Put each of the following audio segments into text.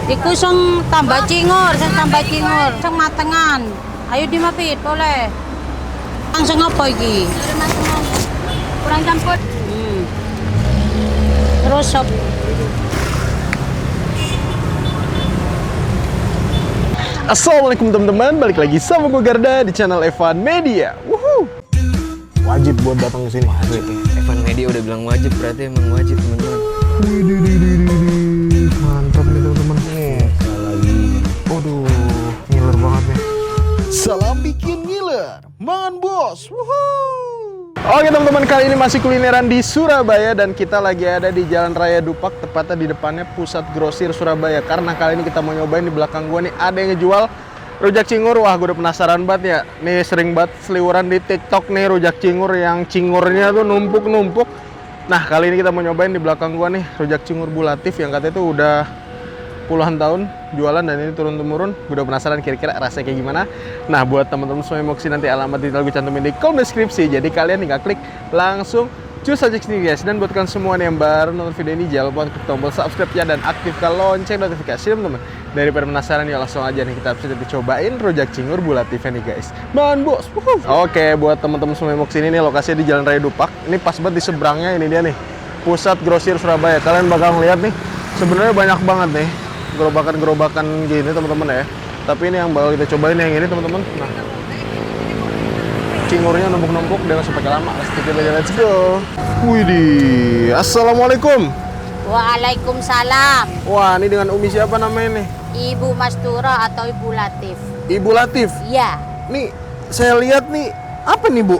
Dikusung tambah cingur, saya tambah cingur, sang matengan. Ayo dimapit, boleh. Langsung apa iki? Kurang campur. Terus sop. Assalamualaikum teman-teman, balik lagi sama gue Garda di channel Evan Media. Wuhu. Wajib buat datang ke sini. Wajib ya. Evan Media udah bilang wajib, berarti emang wajib teman-teman. Mantap nih teman-teman. Nih, lagi. Waduh, ngiler banget nih. Salam bikin ngiler, mangan bos. Wuhu. Oke teman-teman, kali ini masih kulineran di Surabaya dan kita lagi ada di Jalan Raya Dupak, tepatnya di depannya Pusat Grosir Surabaya. Karena kali ini kita mau nyobain di belakang gua nih ada yang ngejual rujak cingur. Wah, gue udah penasaran banget ya. Nih sering banget seliweran di TikTok nih rujak cingur yang cingurnya tuh numpuk-numpuk. Nah, kali ini kita mau nyobain di belakang gua nih rujak cingur Bu Latif yang katanya tuh udah puluhan tahun jualan dan ini turun-temurun. Gue udah penasaran kira-kira rasanya kayak gimana. Nah, buat teman-teman semua yang mau kesini, nanti alamat detail gue cantumin di kolom deskripsi. Jadi kalian tinggal klik langsung cus aja sini guys. Dan buat kalian semua yang baru nonton video ini, jangan lupa klik tombol subscribe-nya dan aktifkan lonceng notifikasi teman-teman. Daripada penasaran ya langsung aja nih kita bisa cobain rujak cingur Bu Latif nih guys. Man bos. Oke, buat teman-teman semua yang mau kesini nih, lokasinya di Jalan Raya Dupak. Ini pas banget di seberangnya ini dia nih, Pusat Grosir Surabaya. Kalian bakal ngeliat nih, sebenarnya banyak banget nih gerobakan-gerobakan gini teman-teman ya. Tapi ini yang bakal kita cobain yang ini teman-teman. Nah, cingurnya numpuk-numpuk, dia nggak usah pakai lama. Let's go. Widih, assalamualaikum. Waalaikumsalam. Wah, ini dengan Umi siapa namanya nih? Ibu Mastura atau Ibu Latif? Ibu Latif. Iya. Nih, saya lihat nih, apa nih Bu?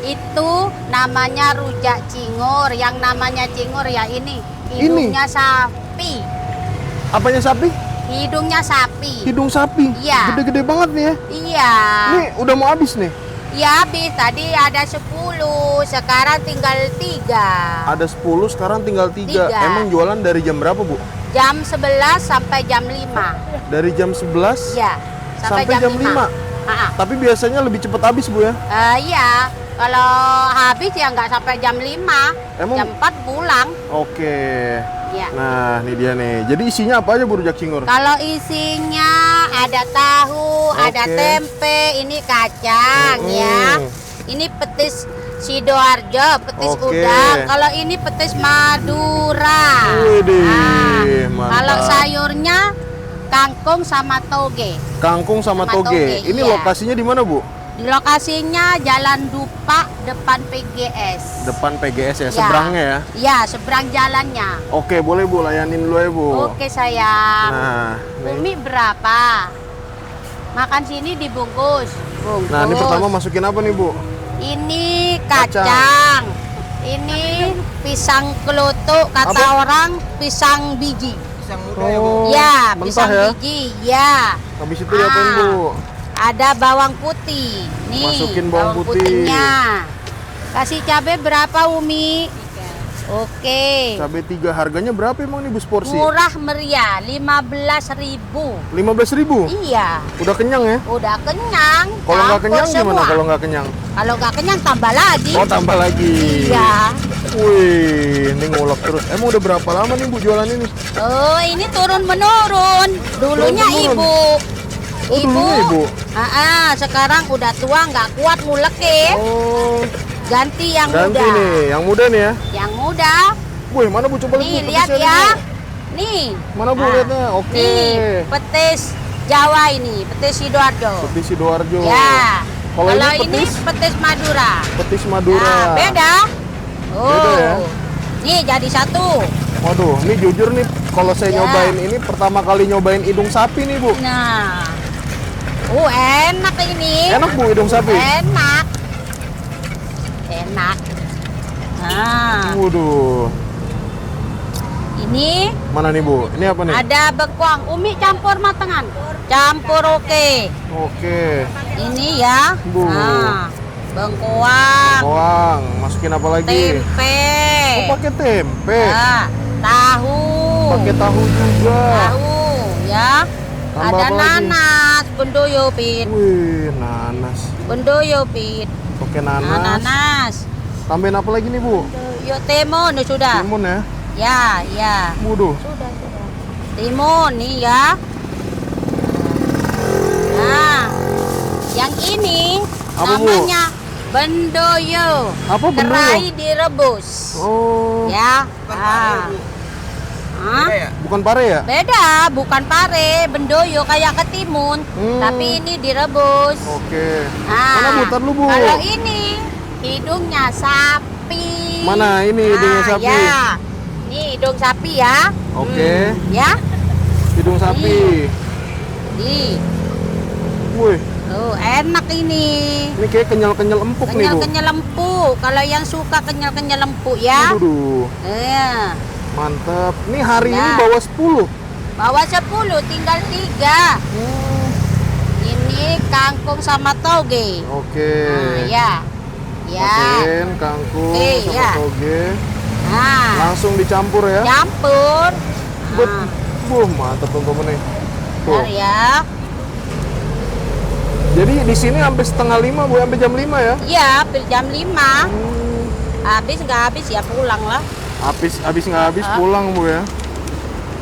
Itu namanya rujak cingur. Yang namanya cingur ya ini. Hidungnya sapi. Apanya sapi? Hidungnya sapi. Hidung sapi? Iya. Gede-gede banget nih ya? Iya. Nih, udah mau habis nih? Ya habis, tadi ada 10, sekarang tinggal 3. Ada 10, sekarang tinggal 3. 3. Emang jualan dari jam berapa Bu? Jam 11 sampai jam 5. Dari jam 11 Ya, sampai jam 5. Tapi biasanya lebih cepat habis Bu ya? Iya, kalau habis ya nggak sampai jam 5. Emang? Jam 4 pulang. Oke. Ya. Nah, ini dia nih. Jadi isinya apa aja Bu rujak cingur? Kalau isinya ada tahu, ada Oke. tempe, ini kacang ya. Ini petis Sidoarjo, petis Oke. udang. Kalau ini petis Madura. Widih, mantap. Kalau sayurnya kangkung sama toge. Kangkung sama Sama toge. toge, Ini iya. lokasinya di mana Bu? Di lokasinya Jalan Dupak depan PGS. Depan PGS ya, Ya. seberangnya ya? Ya, seberang jalannya. Oke, boleh Bu, layanin dulu ya Bu. Oke sayang. Nah, Umi berapa? Makan sini dibungkus. Bungkus. Nah, ini pertama masukin apa nih Bu? Ini kacang. Ini pisang kelutuk, kata Apa? orang pisang biji. Pisang muda Oh, ya Bu. Ya, mentah pisang ya? biji. Ya. Habis itu diapain Bu? Ada bawang putih. Nih, Masukin bawang putih. putihnya. Kasih cabai berapa, Umi? Oke. Cabai 3, harganya berapa emang nih Bu seporsi? Murah meriah, 15.000. 15.000? Iya, Udah kenyang ya? udah kenyang. Kalau nggak Campur kenyang gimana semua. kalau nggak kenyang? Kalau nggak kenyang tambah lagi. Oh, tambah lagi. Iya. Wih, ini ngulek terus. Emang udah berapa lama nih Bu jualan ini? Oh, ini turun menurun. Dulunya Turun-menurun? ibu. Oh, dulunya ibu? Sekarang udah tua nggak kuat ngulek. Oh, Ganti yang ganti muda. nih, yang muda nih ya. Yang muda. Wih, mana Bu coba Nih Bu lihat petisnya ya. nih, Bu. Nih. Mana Bu Nah, lihatnya? Oke. Nih, petis Jawa ini, petis Sidoarjo. Petis Sidoarjo. Ya. Kalau ini petis Madura. Petis Madura. Nah, beda. Oh. Beda ya? Nih jadi satu. Waduh, ini jujur nih, kalau saya Ya. nyobain ini pertama kali nyobain hidung sapi nih Bu. Nah. Enak ini. Enak Bu hidung sapi? Enak. Enak. Nah, Waduh. ini Mana nih Bu? Ini apa nih? ada bengkuang. Umi campur matengan. Campur oke. Oke. Ini ya. Bu. Nah, bengkuang. Bawang, masukin apa lagi? Tempe. Oh, pakai tempe. Nah, tahu. Pakai tahu juga. Tahu ya. Tambah Ada apa lagi? nanas, bendoyo pit. Wih, nanas. Bendoyo pit. Pakai nanas. Nanas. Tambahin apa lagi nih Bu? Yo timun sudah. Timun ya. Ya, ya. Waduh. Sudah. Timun nih ya. Nah, yang ini Apa, Bu? namanya bendoyo. Apa bendoyo? Kerai direbus. Oh, Ya. Ah. Hah? bukan pare ya? Beda, bukan pare, bendoyo kayak ketimun, tapi ini direbus. Oke. Nah, Mana Bu? Tar lu, Bu. kalau ini hidungnya sapi. Mana ini hidungnya sapi? Ya. Ini hidung sapi ya. Oke. Ya. Hidung sapi. Nih. Wih, Tuh, enak ini. ini kayak kenyal-kenyal empuk nih, Bu. Kenyal-kenyal empuk. Kalau yang suka kenyal-kenyal empuk ya. Aduh, Iya. mantep. Ini hari ini Nah. bawa 10. Bawa 10, tinggal 3. Ini kangkung sama toge. Oke. Nah, ya. Ya. Masukin kangkung Oke, sama ya. toge. Nah, Langsung dicampur ya. campur. Bet. Nah, Mantep teman-teman nih. Tuh. bentar ya. Jadi di sini sampai setengah 5, Bu, sampai jam 5 ya. Iya, hampir jam 5. Habis nggak habis ya pulang lah. Habis nggak habis pulang, Bu ya.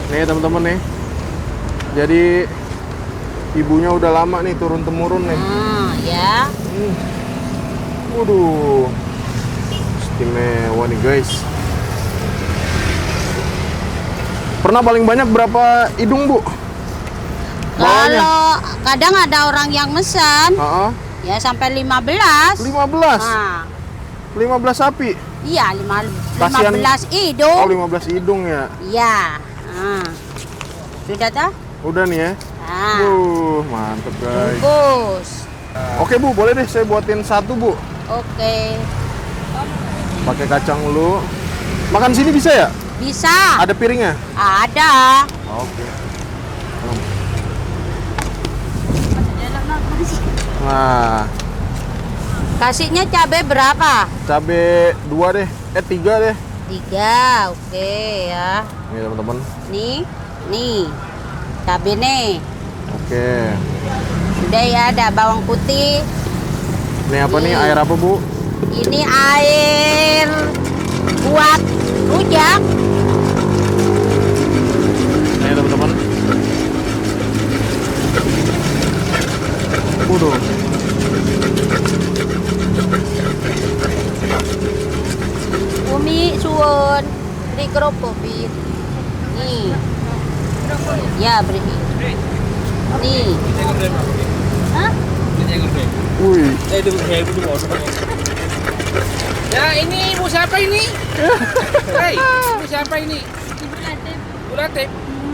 Nih teman-teman nih. Jadi ibunya udah lama nih turun temurun nih. Ya. Waduh. Istimewa nih, guys. Pernah paling banyak berapa hidung, Bu? Bawahnya? Kalau kadang ada orang yang mesen, Heeh. ya sampai 15. 15. Nah, 15 sapi. iya Kasihan. 15 Oh, hidung. 15 hidung ya. Iya. Nah. Sudah tak? Udah nih ya. Nah, Mantep, guys. bungkus. Oke, Bu, boleh deh saya buatin satu, Bu. Oke. Pakai kacang dulu. Makan sini bisa ya? Bisa. Ada piringnya? Ada. Oke. Nah, Kasihnya cabai berapa? cabe 2 deh. 3 deh. 3. Oke ya. Nih, teman-teman. Nih. Cabai nih. Oke. Sudah ya, ada bawang putih. Ini apa nih? Air apa, Bu? Ini air buat rujak. Nih, teman-teman. Waduh. Umi suwun beri kerupuk Pit. Nih. Ya, beri. Nih. Hah? Wih. Ya ini ibu siapa ini? Hei, ibu siapa ini? Ibu Latif.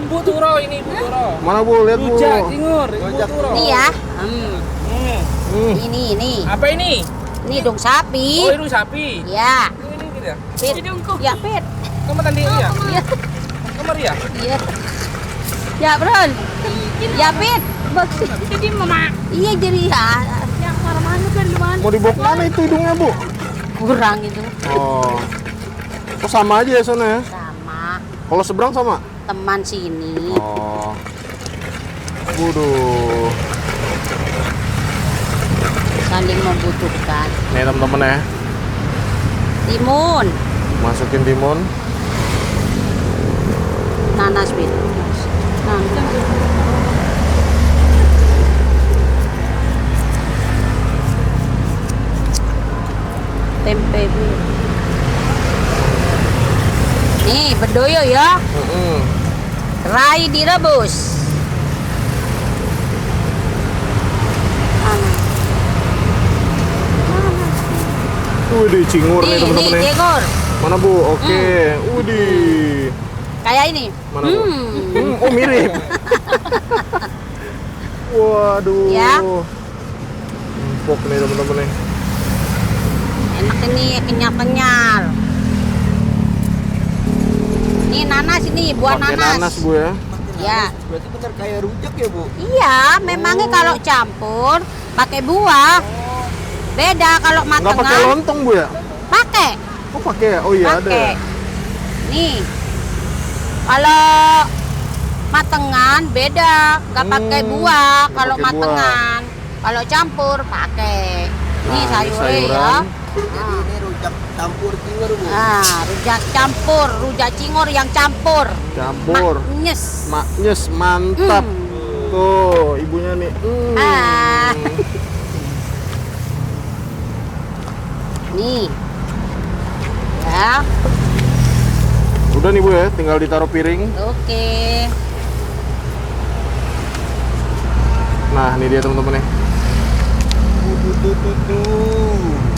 Ibu Turo ini, Ibu Turo. Mana, Bu? Lihat, Bu. Rujak, Ingur, Ibu Turo. Nih ya. Hmm. Ini. Apa ini? Ini hidung sapi. Oh, hidung sapi. Ya. Ini gitu ya? Pit. Ya, Pit. Kamu tadi ya? Iya. Kamu ya? Iya. Ya, Bro. Ya, Pit. Jadi mama. Iya, jadi ya. Yang mana kan Mau dibawa kemana itu hidungnya, Bu? kurang itu. Oh. Oh, sama aja ya sana ya? Sama Kalau seberang sama? teman sini. Oh. Waduh. Saling membutuhkan. Nih, teman-teman ya. Timun. Masukin timun. Nanas, Pit. Nanas. Tempe, Pit. Nih, bedoyo ya. Rai direbus. Wih, cingur nih, teman-teman Nih, nih. jengur. Mana, Bu? Oke. Widih. Kayak ini. Mana, Bu? Oh, mirip. Waduh. Ya. Empuk nih, teman-teman nih. Enak ini, kenyal-kenyal. Ini nanas ini, buah Pakai nanas. nanas, Bu ya. Ya. Berarti benar kayak rujak ya, Bu? Iya, memangnya kalau campur pakai buah. Beda kalau Nggak pakai matengan. lontong, Bu ya? Pakai. Oh, pakai ya? Oh iya, ada Pakai. ya? Nih. Kalau matengan beda, nggak pakai buah nggak kalau pakai buah. matengan. Kalau campur pakai. Ini Nah, ini sayurnya ya. sayuran. Jadi ini rujak campur cingur, Bu. Ah, rujak campur, rujak cingur yang campur. Campur. Nyes. Maknyes, mantap. Tuh, ibunya nih. Ah. Nih. Ya, Udah nih Bu ya, tinggal ditaruh piring. oke. Nah, ini dia teman-teman nih.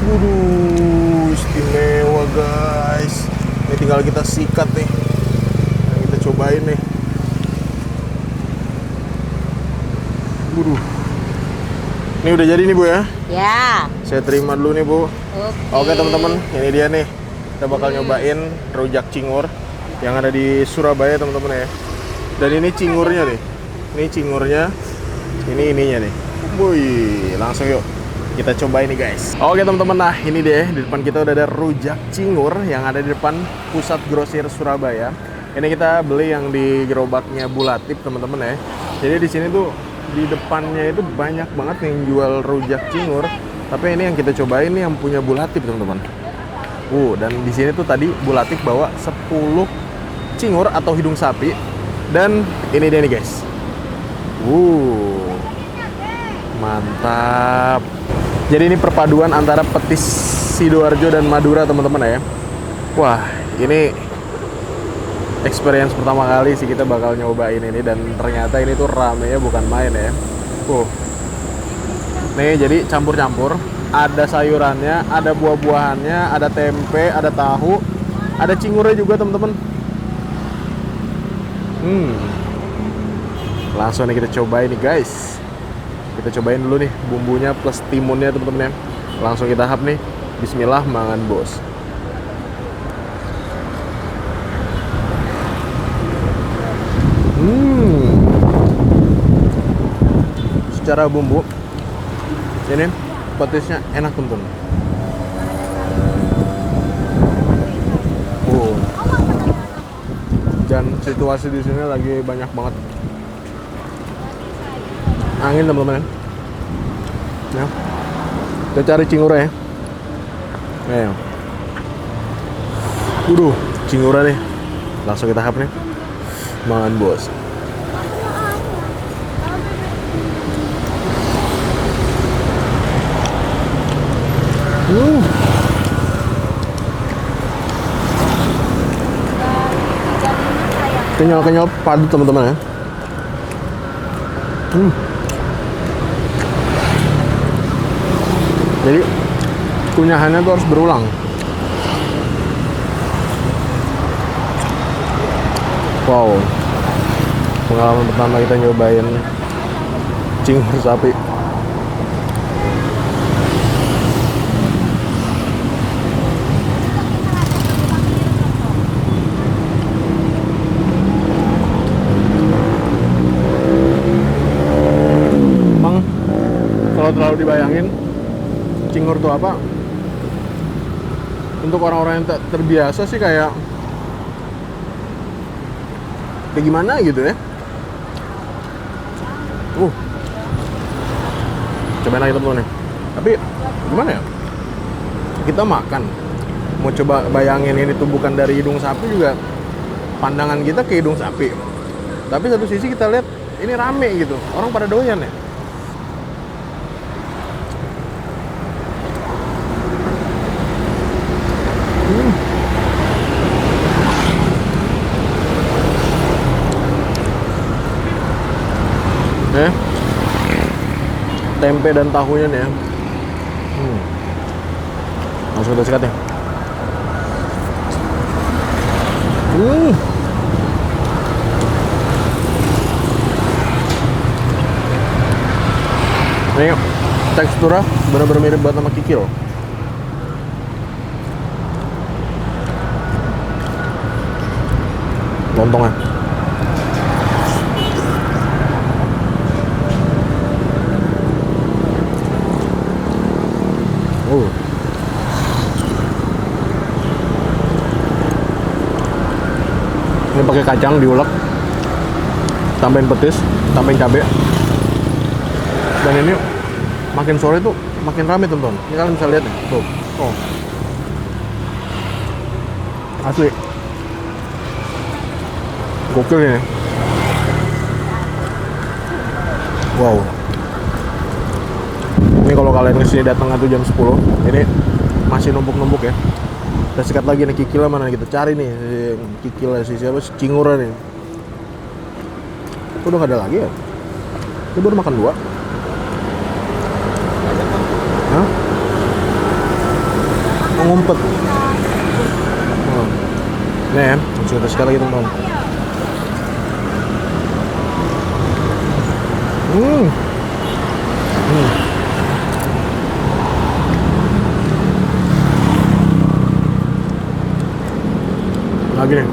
Waduh, istimewa guys. Ini tinggal kita sikat nih. Nah, kita cobain nih. Waduh. Ini udah jadi nih Bu ya. Ya. Saya terima dulu nih Bu. Oke teman-teman, ini dia nih. Kita bakal nyobain rujak cingur yang ada di Surabaya teman-teman ya. Dan ini cingurnya nih. Ini cingurnya. Ini ininya nih. Wih, langsung yuk kita cobain nih guys. Oke teman-teman, nah ini deh di depan kita udah ada rujak cingur yang ada di depan Pusat Grosir Surabaya. Ini kita beli yang di gerobaknya Bu Latif teman-teman ya. Jadi di sini tuh di depannya itu banyak banget yang jual rujak cingur. Tapi ini yang kita cobain nih yang punya Bu Latif teman-teman. Dan di sini tuh tadi Bu Latif bawa 10 cingur atau hidung sapi. Dan ini dia nih guys. Mantap. Jadi ini perpaduan antara petis Sidoarjo dan Madura teman-teman ya. Wah, ini experience pertama kali sih kita bakal nyobain ini. Dan ternyata ini tuh ramenya bukan main ya. Nih jadi campur-campur. Ada sayurannya, ada buah-buahannya, ada tempe, ada tahu, ada cingurnya juga teman-teman. Langsung nih kita cobain nih guys. Kita cobain dulu nih bumbunya plus timunnya teman-teman ya. Langsung kita hap nih. Bismillah, mangan bos. Secara bumbu ini petisnya enak teman-teman. Dan situasi di sini lagi banyak banget angin teman-teman ya. Kita cari cingurnya ya. Cingurnya nih. Langsung kita hap nih. Mangan bos. Kenyal-kenyal padat teman-teman ya. Jadi kunyahannya tuh harus berulang. Wow, pengalaman pertama kita nyobain cingur sapi. Emang kalau terlalu dibayangin cingur tuh apa? Untuk orang-orang yang terbiasa sih kayak gimana gitu ya. Cobain lagi teman-teman nih. Tapi gimana ya? Kita makan mau coba bayangin ini tuh bukan dari hidung sapi juga. Pandangan kita ke hidung sapi. Tapi satu sisi kita lihat ini rame gitu. Orang pada doyan ya. Tempe dan tahunya nih ya. Langsung kita sikat ya. Ini teksturnya benar-benar mirip banget sama kikil. Lontongnya. Ini pakai kacang diulek, tambahin petis, tambahin cabai. Dan ini makin sore tuh makin rame teman-teman. Ini kalian bisa lihat nih, tuh. Asli. Gokil ini. Wow. Ini kalau kalian kesini datang tuh jam 10, ini masih numpuk-numpuk ya. Kita sikat lagi nih kikilnya mana kita cari nih. Kikilnya si siapa? Si Cingura nih. Udah gak ada lagi ya? Ini baru makan 2. Hah? Mau ngumpet. Oh. Nih ya, langsung kita sikat lagi teman-teman. Lagi nih.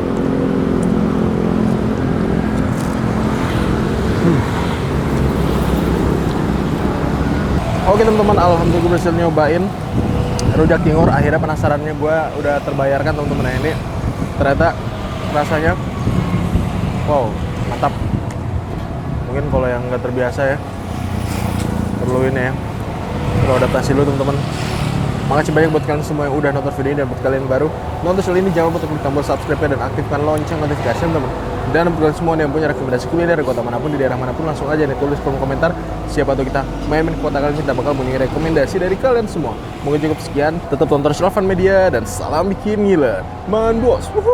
Oke teman-teman, alhamdulillah gue berhasil nyobain rujak cingur. Akhirnya penasarannya gue udah terbayarkan teman-teman. Ini ternyata rasanya wow, mantap. Mungkin kalau yang nggak terbiasa ya perlu ini ya, perlu adaptasi dulu teman-teman. Makasih banyak buat kalian semua yang udah nonton video ini, dan buat kalian baru nonton channel ini jangan lupa untuk klik tombol subscribe dan aktifkan lonceng notifikasi teman-teman. Dan buat kalian semua yang punya rekomendasi kuliner di kota manapun, di daerah manapun, langsung aja nih tulis kolom komentar. Siapa tahu kita main-main ke kota kalian, kita bakal punya rekomendasi dari kalian semua. Mungkin cukup sekian, tetap tonton Shrovan Media dan salam bikin ngiler. Man Bos. Woohoo.